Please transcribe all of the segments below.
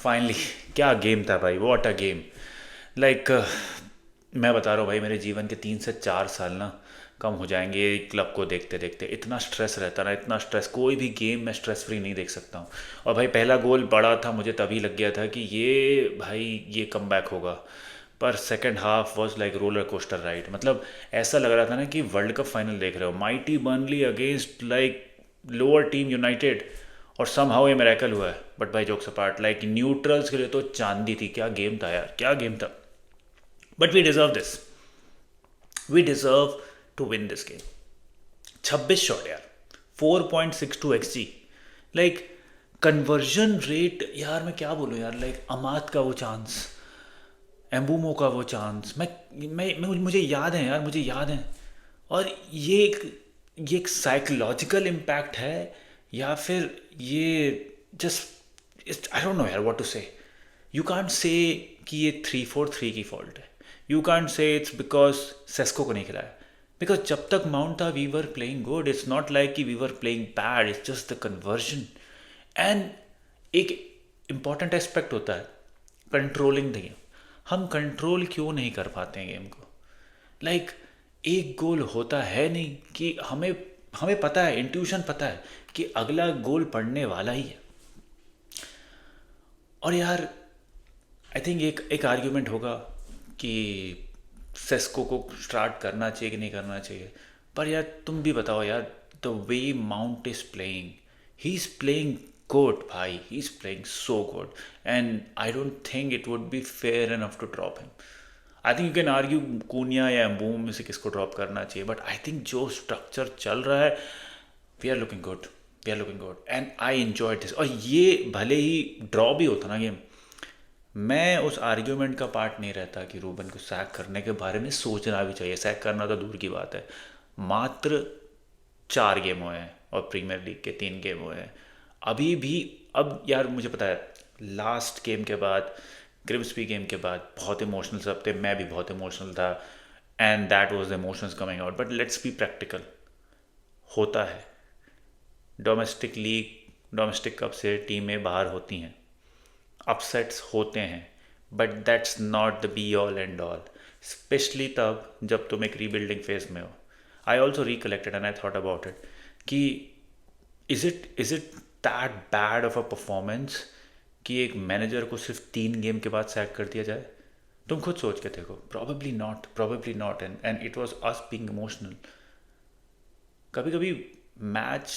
Finally क्या game था भाई, व्हाट अ गेम। लाइक मैं बता रहा हूँ भाई, मेरे जीवन के 3 से 4 साल ना कम हो जाएंगे क्लब को देखते देखते। इतना स्ट्रेस रहता ना, इतना स्ट्रेस, कोई भी गेम मैं स्ट्रेस फ्री नहीं देख सकता हूँ। और भाई पहला गोल बड़ा था, मुझे तभी लग गया था कि ये भाई ये कम बैक होगा। पर second half was like roller coaster ride. मतलब ऐसा लग रहा था ना कि वर्ल्ड कप फाइनल देख रहे हो, mighty Burnley against like lower team United. और सम हाउ ये मेरेकल हुआ है। बट भाई जोक्स अपार्ट, लाइक न्यूट्रल्स के लिए तो चांदी थी। क्या गेम था यार, क्या गेम था। But we deserve this, we deserve to win this game. 26 shot यार, 4.62 XG। लाइक कन्वर्जन रेट यार, मैं क्या बोलूँ यार। लाइक अमात का वो चांस, एम्बूमो का वो चांस, मुझे याद है यार, मुझे याद है। और ये एक साइकोलॉजिकल इम्पैक्ट है, या फिर ये जस्ट आई डोंट नो यार what to say. You can't say कि ये 3-4-3 की फॉल्ट है। You can't say it's because Sesko को नहीं खिलाया। बिकॉज जब तक माउंट था we were playing good. It's not like कि we were playing bad, it's just the conversion. And एक इम्पॉर्टेंट एस्पेक्ट होता है कंट्रोलिंग द गेम। हम कंट्रोल क्यों नहीं कर पाते हैं गेम को। लाइक एक गोल होता है नहीं कि हमें हमें पता है, इंट्यूशन पता है कि अगला गोल पड़ने वाला ही है। और यार आई थिंक एक आर्ग्यूमेंट होगा कि सेस्को को स्टार्ट करना चाहिए कि नहीं करना चाहिए। पर यार तुम भी बताओ यार, the way Mount is playing, he is playing good भाई, he is playing so good. And I don't think it would be fair enough to drop him. I think you can argue Cunha या बूम में से किसको drop करना चाहिए, but I think जो structure चल रहा है, we are looking good, we are looking good and I enjoy this. और ये भले ही ड्रॉ भी होता ना गेम, मैं उस आर्ग्यूमेंट का पार्ट नहीं रहता कि रूबन को सैक करने के बारे में सोचना भी चाहिए। सैक करना तो दूर की बात है। मात्र 4 गेम हुए हैं और प्रीमियर लीग के 3 गेम हुए हैं अभी भी। अब यार मुझे पता है लास्ट गेम के बाद, ग्रिम्सबी गेम के बाद बहुत इमोशनल सब थे, मैं भी बहुत इमोशनल था। And that was the emotions coming out. But let's be practical. होता है, डोमेस्टिक लीग, डोमेस्टिक कप से टीमें बाहर होती हैं, अपसेट्स होते हैं। But that's not the be all end all, especially तब जब तुम एक रीबिल्डिंग फेज में हो। I also recollected and I thought about it कि is it that bad of a performance कि एक मैनेजर को सिर्फ 3 गेम के बाद सैक कर दिया जाए। तुम खुद सोच के देखो, probably not, probably not. And it was us being emotional. कभी कभी मैच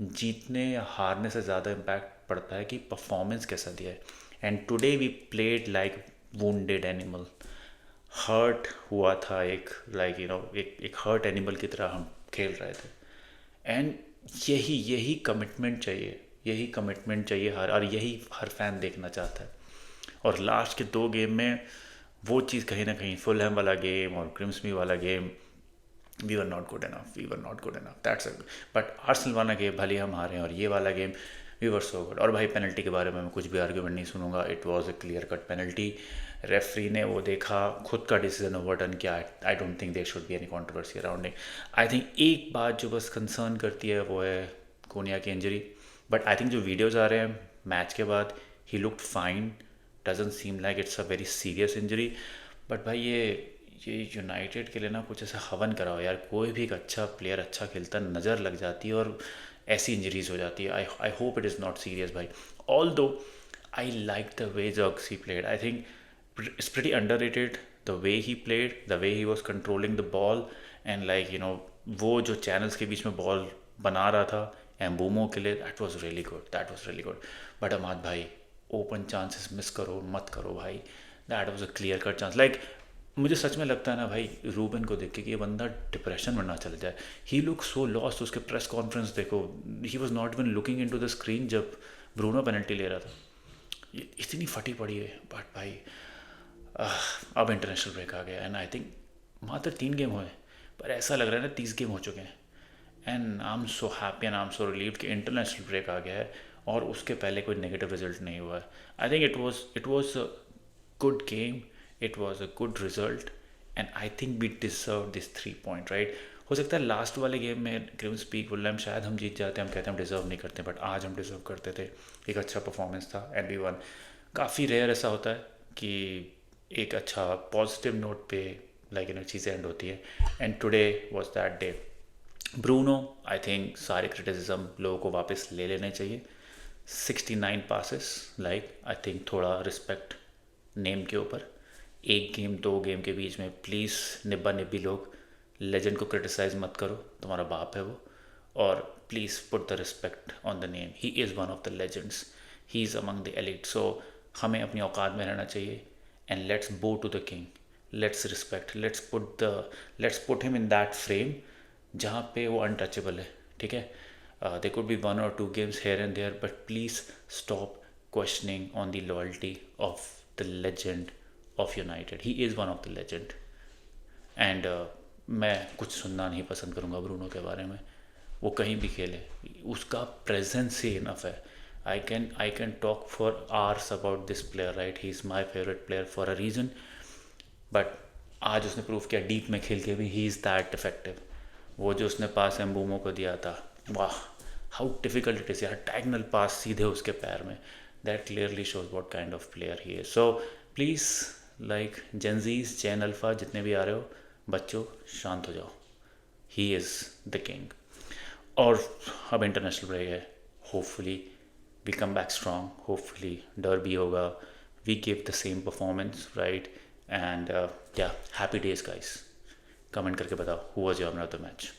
जीतने या हारने से ज़्यादा इम्पैक्ट पड़ता है कि परफॉर्मेंस कैसा दिया है। And today we played like wounded animal. Hurt हुआ था एक, लाइक एक हर्ट एनिमल की तरह हम खेल रहे थे। एंड यही यही कमिटमेंट चाहिए, यही कमिटमेंट चाहिए हर, और यही हर फैन देखना चाहता है। और लास्ट के 2 गेम में वो चीज़ कहीं ना कहीं, फुलहैम वाला गेम और ग्रिम्सबी वाला game, we were not good enough, we were not good enough, that's a. But Arsenal वाला गेम भले हम हारे हैं, और ये वाला game we were so good. और भाई पेनल्टी के बारे में मैं कुछ भी आर्ग्यूमेंट नहीं सुनूंगा। It was a clear cut penalty. Referee ने वो देखा, खुद का डिसीजन ओवरटर्न किया। I don't think there should be any controversy around it. I think एक बात जो बस कंसर्न करती है वो है कोनिया की इंजरी। बट आई थिंक जो वीडियोज़ आ रहे हैं मैच के बाद, he looked fine, doesn't seem like it's a very serious injury. But भाई ये यूनाइटेड के लिए ना कुछ ऐसा हवन कराओ यार। कोई भी एक अच्छा प्लेयर अच्छा खेलता नज़र लग जाती है और ऐसी इंजरीज हो जाती है। I hope it is not serious भाई। Although I like the way जॉक्स he played. I think it's pretty underrated the way he played, the way he was controlling the ball. And like वो जो channels के बीच में ball बना रहा था Mbeumo के लिए, that was really good, that was really good. But Amad भाई, ओपन चांसेस मिस करो मत करो भाई। That was a clear cut chance. Like मुझे सच में लगता है ना भाई, रूबन को देख के कि ये बंदा डिप्रेशन में ना चल जाए। He look so lost. उसके प्रेस कॉन्फ्रेंस देखो, he was not even looking in to the screen जब ब्रूनो पेनल्टी ले रहा था। ये इतनी फटी पड़ी है। बट भाई अब इंटरनेशनल ब्रेक आ गया, एंड आई थिंक मात्र 3 गेम हुए, पर ऐसा लग रहा है ना 30 गेम हो चुके हैं। And I am so happy and I am so relieved कि इंटरनेशनल ब्रेक आ गया है और उसके पहले कोई नेगेटिव रिजल्ट नहीं हुआ है। I think it was a good game, it was a good result, and I think we deserve this 3 point right. हो सकता है लास्ट वाले गेम में ग्रिम्सबी फुलहैम शायद हम जीत जाते, हम कहते हैं हम डिजर्व नहीं करते, बट आज हम डिजर्व करते थे। एक अच्छा परफॉर्मेंस था एंड वी वन। काफ़ी रेयर ऐसा होता है कि एक अच्छा पॉजिटिव नोट पे चीज़ें एंड होती है, and today was that day. Bruno, I think सारे क्रिटिसिज्म लोगों को वापस ले लेने चाहिए। 69 पासेस, आई थिंक थोड़ा रिस्पेक्ट नेम के ऊपर। एक गेम दो गेम के बीच में प्लीज़ निब्बा निब्बी लोग लेजेंड को क्रिटिसाइज मत करो, तुम्हारा बाप है वो। और please put the respect on the name, he is one of the legends, he is among the elite. So हमें अपनी औकात में रहना चाहिए, and let's bow to the king, let's respect, let's put him in that frame जहाँ पे वो untouchable है, ठीक है। दे कुड बी वन और two games here and there, but please stop questioning on the loyalty of the legend of United. He is one of the legend, and मैं कुछ सुनना नहीं पसंद करूँगा ब्रूनो के बारे में। वो कहीं भी खेले, उसका प्रेजेंस ही इनफ है। I can talk for hours about this player, right, he is my favourite player for a reason. But आज उसने प्रूव किया डीप में खेल के भी ही इज़ दैट इफेक्टिव। वो जो उसने पास एम्बूमो को दिया था, वाह, हाउ डिफिकल्ट इट इज़ यार, डायगनल पास सीधे उसके पैर में। That clearly shows what kind of player he is. So please, Gen Zs, Jain alpha, जितने भी आ रहे हो बच्चों, शांत हो जाओ, ही इज़ द किंग। और अब इंटरनेशनल ब्रेक है, hopefully we come back strong, hopefully derby होगा, we give the same performance, right, and yeah happy days guys. Comment करके बताओ who was your man of the match.